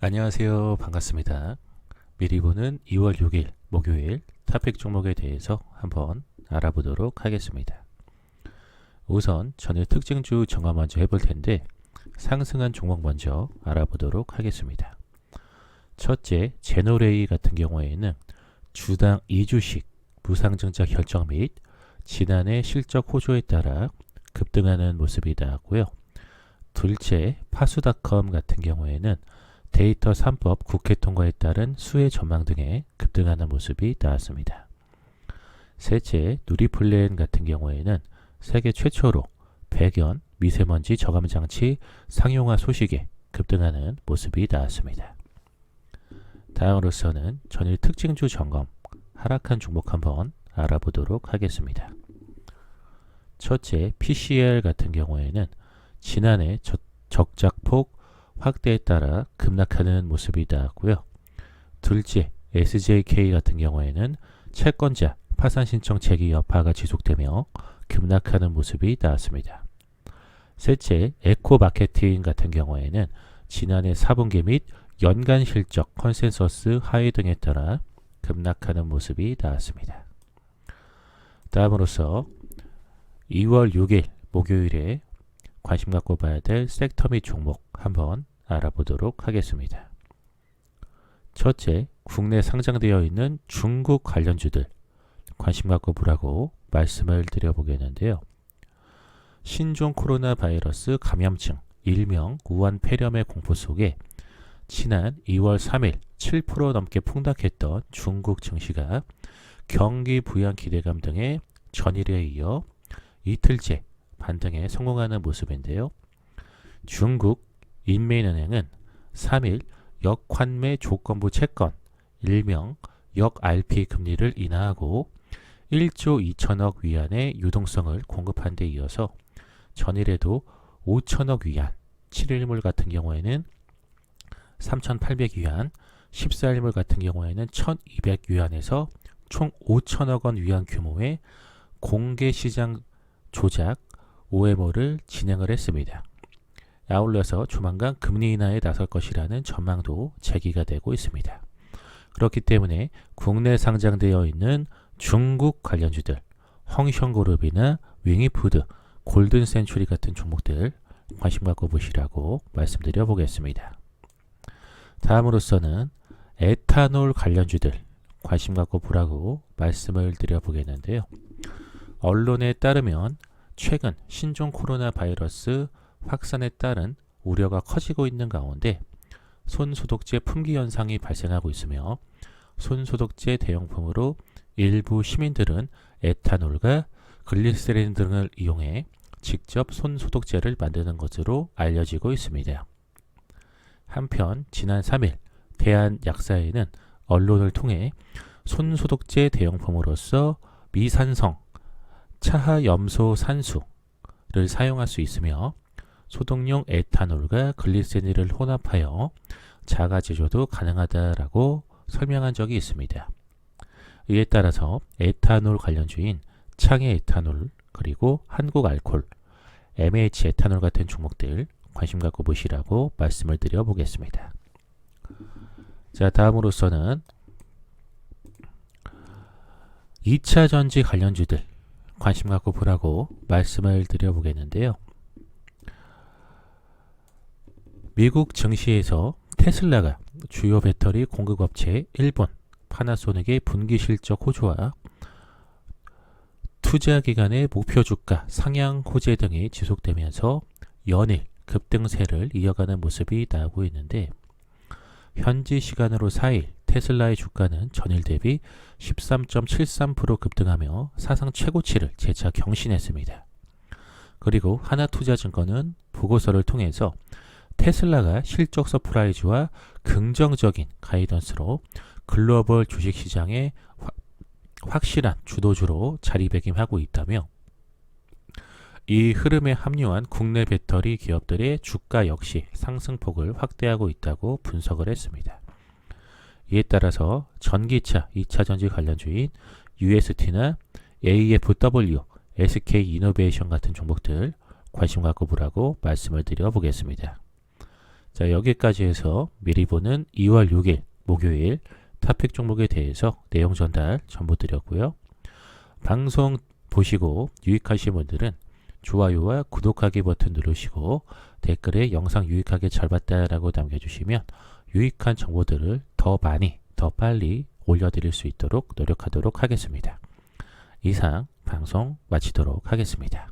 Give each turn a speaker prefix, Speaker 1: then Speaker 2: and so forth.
Speaker 1: 안녕하세요. 반갑습니다. 미리 보는 2월 6일 목요일 토픽 종목에 대해서 한번 알아보도록 하겠습니다. 우선 전일 특징주 정화 먼저 해볼 텐데 상승한 종목 먼저 알아보도록 하겠습니다. 첫째, 제노레이 같은 경우에는 주당 2주씩 무상증자 결정 및 지난해 실적 호조에 따라 급등하는 모습이 나왔고요. 둘째, 파수닷컴 같은 경우에는 데이터 3법 국회 통과에 따른 수혜 전망 등에 급등하는 모습이 나왔습니다. 셋째, 누리플랜 같은 경우에는 세계 최초로 배견 미세먼지 저감 장치 상용화 소식에 급등하는 모습이 나왔습니다. 다음으로서는 전일 특징주 점검 하락한 종목 한번 알아보도록 하겠습니다. 첫째, PCL 같은 경우에는 지난해 적작폭 확대에 따라 급락하는 모습이 나왔고요. 둘째, SJK 같은 경우에는 채권자 파산 신청 제기 여파가 지속되며 급락하는 모습이 나왔습니다. 셋째, 에코마케팅 같은 경우에는 지난해 4분기 및 연간 실적 컨센서스 하위 등에 따라 급락하는 모습이 나왔습니다. 다음으로서 2월 6일 목요일에 관심 갖고 봐야 될 섹터 및 종목 한번 알아보도록 하겠습니다. 첫째, 국내 상장되어 있는 중국 관련주들 관심 갖고 보라고 말씀을 드려보겠는데요. 신종 코로나 바이러스 감염증 일명 우한 폐렴의 공포 속에 지난 2월 3일 7% 넘게 폭락했던 중국 증시가 경기 부양 기대감 등의 전일에 이어 이틀째 반등에 성공하는 모습인데요. 중국 인민은행은 3일 역환매 조건부 채권 일명 역-RP 금리를 인하하고 1조 2천억 위안의 유동성을 공급한 데 이어서 전일에도 5천억 위안 7일물 같은 경우에는 3,800위안 14일물 같은 경우에는 1,200위안에서 총 5천억 원 위안 규모의 공개시장 조작 OMO를 진행을 했습니다. 아울러서 조만간 금리 인하에 나설 것이라는 전망도 제기가 되고 있습니다. 그렇기 때문에 국내 상장되어 있는 중국 관련주들, 헝셩그룹이나 윙이푸드, 골든센츄리 같은 종목들 관심 갖고 보시라고 말씀드려 보겠습니다. 다음으로서는 에탄올 관련주들 관심 갖고 보라고 말씀을 드려 보겠는데요. 언론에 따르면 최근 신종 코로나 바이러스 확산에 따른 우려가 커지고 있는 가운데 손소독제 품귀 현상이 발생하고 있으며 손소독제 대용품으로 일부 시민들은 에탄올과 글리세린 등을 이용해 직접 손소독제를 만드는 것으로 알려지고 있습니다. 한편 지난 3일 대한약사회는 언론을 통해 손소독제 대용품으로서 미산성 차하염소 산수를 사용할 수 있으며 소독용 에탄올과 글리세린을 혼합하여 자가 제조도 가능하다라고 설명한 적이 있습니다. 이에 따라서 에탄올 관련주인 창의 에탄올 그리고 한국알콜, MH 에탄올 같은 종목들 관심 갖고 보시라고 말씀을 드려 보겠습니다. 자, 다음으로서는 2차전지 관련주들 관심 갖고 보라고 말씀을 드려 보겠는데요. 미국 증시에서 테슬라가 주요 배터리 공급업체 일본 파나소닉의 분기 실적 호조와 투자 기간의 목표 주가 상향 호재 등이 지속되면서 연일 급등세를 이어가는 모습이 나오고 있는데 현지 시간으로 4일 테슬라의 주가는 전일 대비 13.73% 급등하며 사상 최고치를 재차 경신했습니다. 그리고 하나투자증권은 보고서를 통해서 테슬라가 실적 서프라이즈와 긍정적인 가이던스로 글로벌 주식시장의 확실한 주도주로 자리매김하고 있다며 이 흐름에 합류한 국내 배터리 기업들의 주가 역시 상승폭을 확대하고 있다고 분석을 했습니다. 이에 따라서 전기차 2차전지 관련주인 UST나 AFW, SK이노베이션 같은 종목들 관심 갖고 보라고 말씀을 드려 보겠습니다. 자, 여기까지 해서 미리 보는 2월 6일 목요일 토픽 종목에 대해서 내용 전달 전부 드렸고요. 방송 보시고 유익하신 분들은 좋아요와 구독하기 버튼 누르시고 댓글에 영상 유익하게 잘 봤다라고 남겨주시면 유익한 정보들을 더 많이, 더 빨리 올려드릴 수 있도록 노력하도록 하겠습니다. 이상 방송 마치도록 하겠습니다.